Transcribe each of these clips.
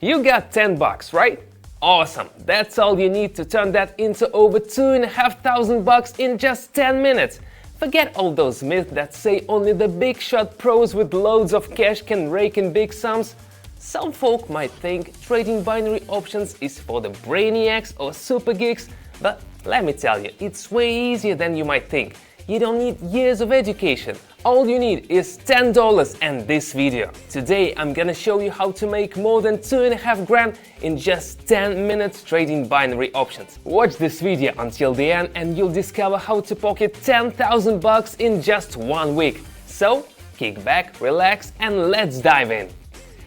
You got 10 bucks, right? Awesome! That's all you need to turn that into over $2,500 in just 10 minutes. Forget all those myths that say only the big shot pros with loads of cash can rake in big sums. Some folk might think trading binary options is for the brainiacs or super geeks, but let me tell you, it's way easier than you might think. You don't need years of education. All you need is $10 and this video. Today I'm gonna show you how to make more than 2.5 grand in just 10 minutes trading binary options. Watch this video until the end and you'll discover how to pocket $10,000 in just 1 week. So, kick back, relax and let's dive in.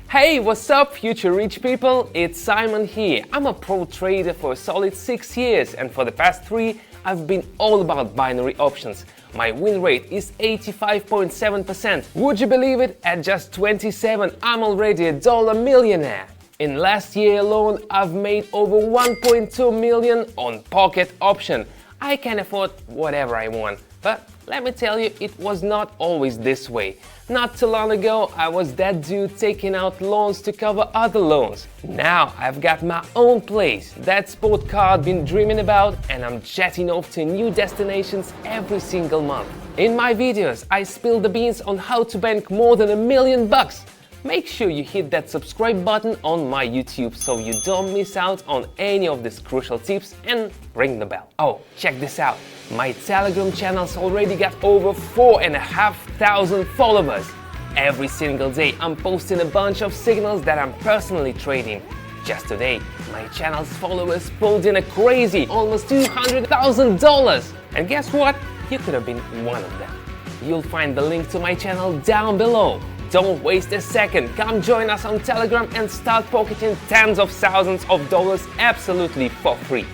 Hey, what's up, future rich people? It's Simon here. I'm a pro trader for a solid 6 years and for the past 3 I've been all about binary options. My win rate is 85.7%. Would you believe it? At just 27, I'm already a dollar millionaire. In last year alone, I've made over 1.2 million on pocket option. I can afford whatever I want. But let me tell you, it was not always this way. Not too long ago, I was that dude taking out loans to cover other loans. Now I've got my own place, that sport car I've been dreaming about, and I'm jetting off to new destinations every single month. In my videos, I spill the beans on how to bank more than $1 million. Make sure you hit that subscribe button on my YouTube so you don't miss out on any of these crucial tips, and ring the bell. Oh, check this out. My Telegram channel's already got over 4,500 followers. Every single day I'm posting a bunch of signals that I'm personally trading. Just today, my channel's followers pulled in a crazy almost $200,000. And guess what? You could have been one of them. You'll find the link to my channel down below. Don't waste a second, come join us on Telegram and start pocketing tens of thousands of dollars absolutely for free.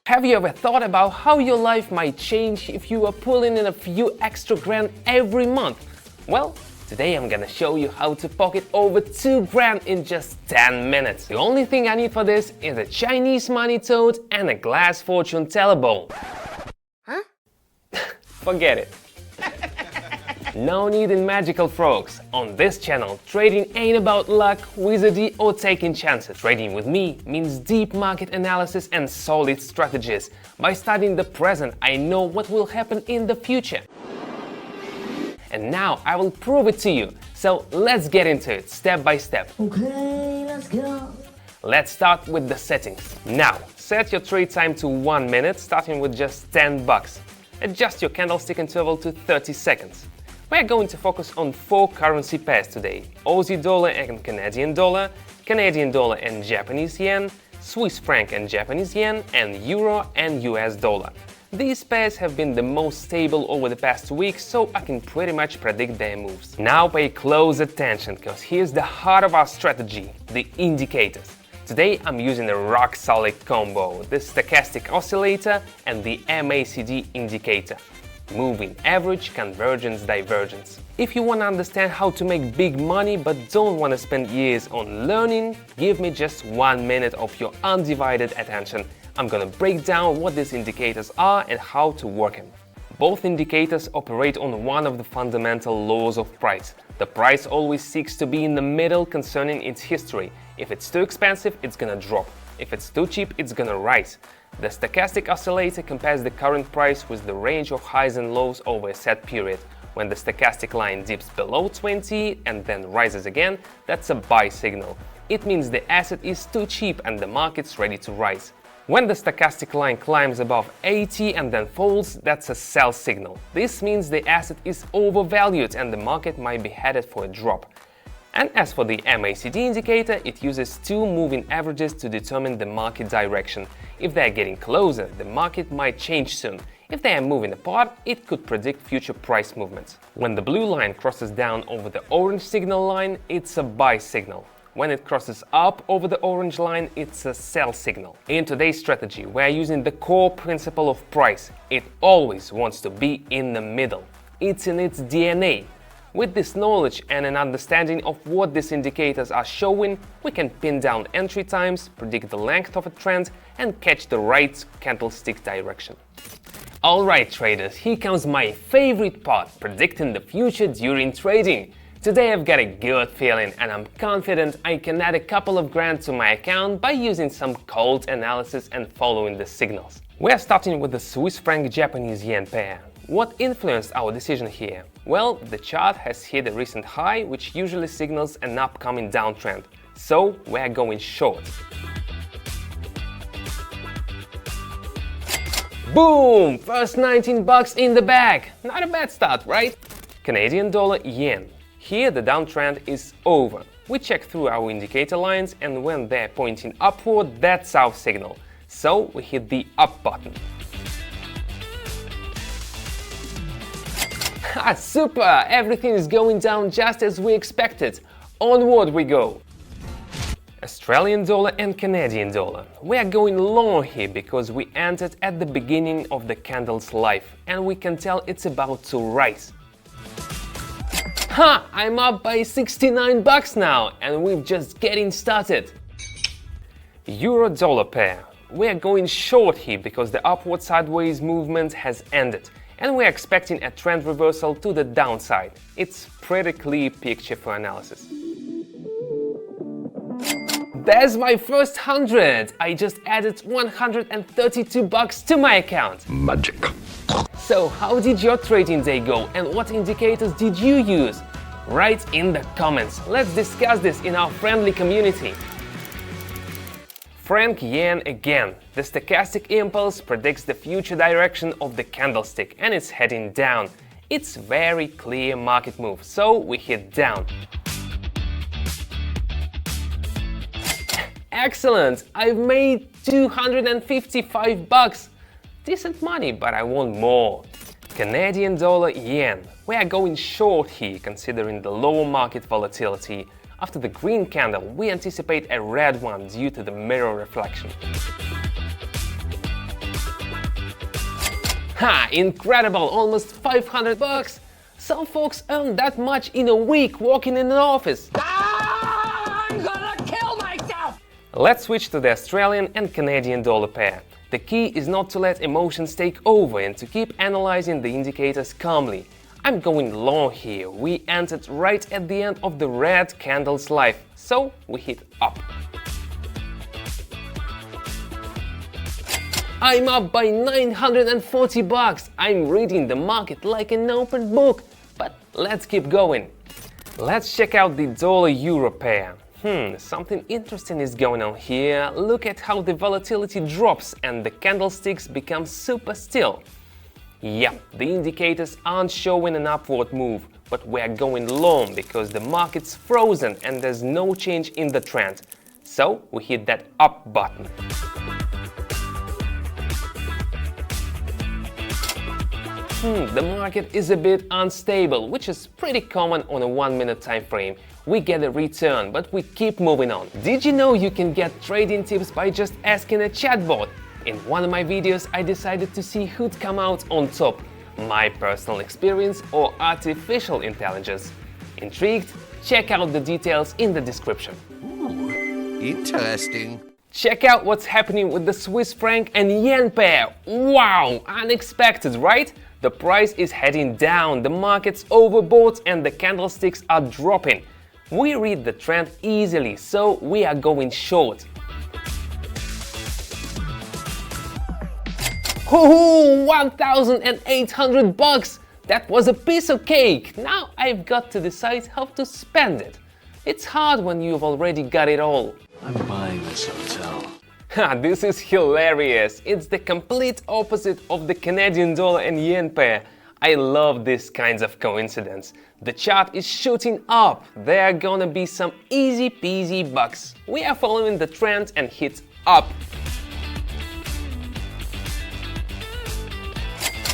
Have you ever thought about how your life might change if you were pulling in a few extra grand every month? Well, today I'm gonna show you how to pocket over 2 grand in just 10 minutes. The only thing I need for this is a Chinese money toad and a glass fortune teller bowl. Huh? Forget it. No need in magical frogs. On this channel, trading ain't about luck, wizardry or taking chances. Trading with me means deep market analysis and solid strategies. By studying the present, I know what will happen in the future. And now I will prove it to you. So let's get into it, step by step. Okay, let's go. Let's start with the settings. Now, set your trade time to 1 minute, starting with just 10 bucks. Adjust your candlestick interval to 30 seconds. We're going to focus on 4 currency pairs today: Aussie dollar and Canadian dollar and Japanese yen, Swiss franc and Japanese yen, and euro and US dollar. These pairs have been the most stable over the past week, so I can pretty much predict their moves. Now pay close attention, because here's the heart of our strategy, the indicators. Today I'm using a rock-solid combo, the stochastic oscillator and the MACD indicator. Moving average, convergence, divergence. If you want to understand how to make big money but don't want to spend years on learning, give me just 1 minute of your undivided attention. I'm gonna break down what these indicators are and how to work them. Both indicators operate on one of the fundamental laws of price. The price always seeks to be in the middle concerning its history. If it's too expensive, it's gonna drop. If it's too cheap, it's gonna rise. The stochastic oscillator compares the current price with the range of highs and lows over a set period. When the stochastic line dips below 20 and then rises again, that's a buy signal. It means the asset is too cheap and the market's ready to rise. When the stochastic line climbs above 80 and then falls, that's a sell signal. This means the asset is overvalued and the market might be headed for a drop. And as for the MACD indicator, it uses 2 moving averages to determine the market direction. If they are getting closer, the market might change soon. If they are moving apart, it could predict future price movements. When the blue line crosses down over the orange signal line, it's a buy signal. When it crosses up over the orange line, it's a sell signal. In today's strategy, we are using the core principle of price. It always wants to be in the middle. It's in its DNA. With this knowledge and an understanding of what these indicators are showing, we can pin down entry times, predict the length of a trend, and catch the right candlestick direction. Alright traders, here comes my favorite part, predicting the future during trading. Today I've got a good feeling and I'm confident I can add a couple of grand to my account by using some cold analysis and following the signals. We're starting with the Swiss franc Japanese yen pair. What influenced our decision here? Well, the chart has hit a recent high, which usually signals an upcoming downtrend. So we're going short. Boom! First 19 bucks in the bag. Not a bad start, right? Canadian dollar yen. Here the downtrend is over. We check through our indicator lines and when they're pointing upward, that's our signal. So we hit the up button. Ah, super! Everything is going down just as we expected. Onward we go. Australian dollar and Canadian dollar. We are going long here because we entered at the beginning of the candle's life and we can tell it's about to rise. Ha! I'm up by 69 bucks now and we're just getting started. Euro-dollar pair. We are going short here because the upward sideways movement has ended and we're expecting a trend reversal to the downside. It's pretty clear picture for analysis. There's my first 100! I just added 132 bucks to my account. Magic. So how did your trading day go and what indicators did you use? Write in the comments. Let's discuss this in our friendly community. Franc yen again. The stochastic impulse predicts the future direction of the candlestick and it's heading down. It's very clear market move, so we hit down. Excellent! I've made 255 bucks. Decent money, but I want more. Canadian dollar yen. We are going short here considering the lower market volatility. After the green candle, we anticipate a red one due to the mirror reflection. Ha! Incredible! Almost 500 bucks! Some folks earn that much in a week working in an office. I'm gonna kill myself! Let's switch to the Australian and Canadian dollar pair. The key is not to let emotions take over and to keep analyzing the indicators calmly. I'm going long here. We entered right at the end of the red candle's life, so we hit up. I'm up by 940 bucks. I'm reading the market like an open book. But let's keep going. Let's check out the dollar-euro pair. Something interesting is going on here. Look at how the volatility drops and the candlesticks become super still. Yeah, the indicators aren't showing an upward move, but we're going long because the market's frozen and there's no change in the trend. So we hit that up button. The market is a bit unstable, which is pretty common on a 1-minute time frame. We get a return, but we keep moving on. Did you know you can get trading tips by just asking a chatbot? In one of my videos, I decided to see who'd come out on top, my personal experience or artificial intelligence. Intrigued? Check out the details in the description. Interesting. Check out what's happening with the Swiss franc and yen pair. Wow, unexpected, right? The price is heading down, the market's overbought and the candlesticks are dropping. We read the trend easily, so we are going short. Hoo-hoo! 1,800 bucks! That was a piece of cake! Now I've got to decide how to spend it. It's hard when you've already got it all. I'm buying this hotel. This is hilarious! It's the complete opposite of the Canadian dollar and yen pair. I love these kinds of coincidence. The chart is shooting up. There are gonna be some easy peasy bucks. We are following the trend and hit up.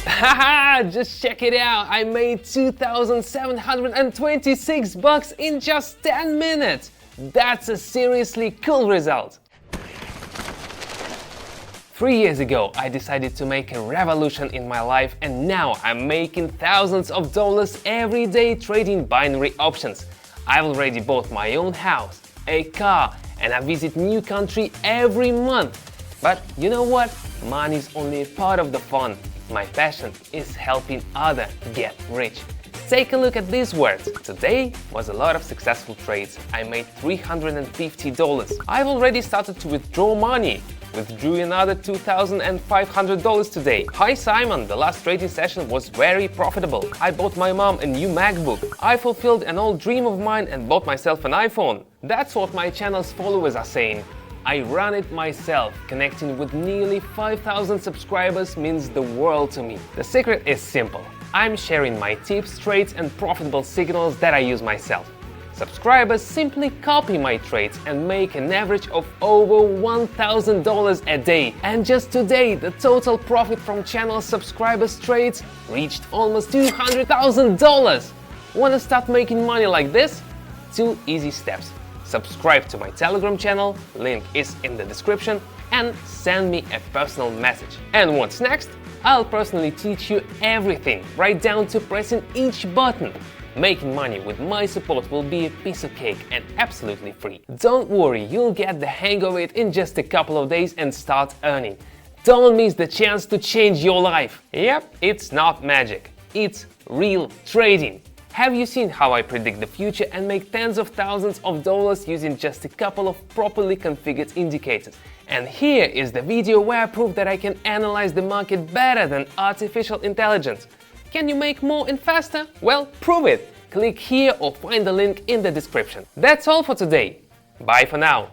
Haha! Just check it out! I made 2,726 bucks in just 10 minutes! That's a seriously cool result! 3 years ago, I decided to make a revolution in my life and now I'm making thousands of dollars every day trading binary options. I've already bought my own house, a car, and I visit new country every month. But you know what? Money is only a part of the fun. My passion is helping others get rich. Take a look at these words. Today was a lot of successful trades. I made $350. I've already started to withdraw money. Withdrew another $2,500 today. Hi Simon, the last trading session was very profitable. I bought my mom a new MacBook. I fulfilled an old dream of mine and bought myself an iPhone. That's what my channel's followers are saying. I run it myself. Connecting with nearly 5,000 subscribers means the world to me. The secret is simple. I'm sharing my tips, trades and profitable signals that I use myself. Subscribers simply copy my trades and make an average of over $1,000 a day. And just today, the total profit from channel subscribers trades reached almost $200,000. Want to start making money like this? 2 easy steps. Subscribe to my Telegram channel, link is in the description, and send me a personal message. And what's next? I'll personally teach you everything, right down to pressing each button. Making money with my support will be a piece of cake and absolutely free. Don't worry, you'll get the hang of it in just a couple of days and start earning. Don't miss the chance to change your life. Yep, it's not magic, it's real trading. Have you seen how I predict the future and make tens of thousands of dollars using just a couple of properly configured indicators? And here is the video where I prove that I can analyze the market better than artificial intelligence. Can you make more and faster? Well, prove it! Click here or find the link in the description. That's all for today. Bye for now.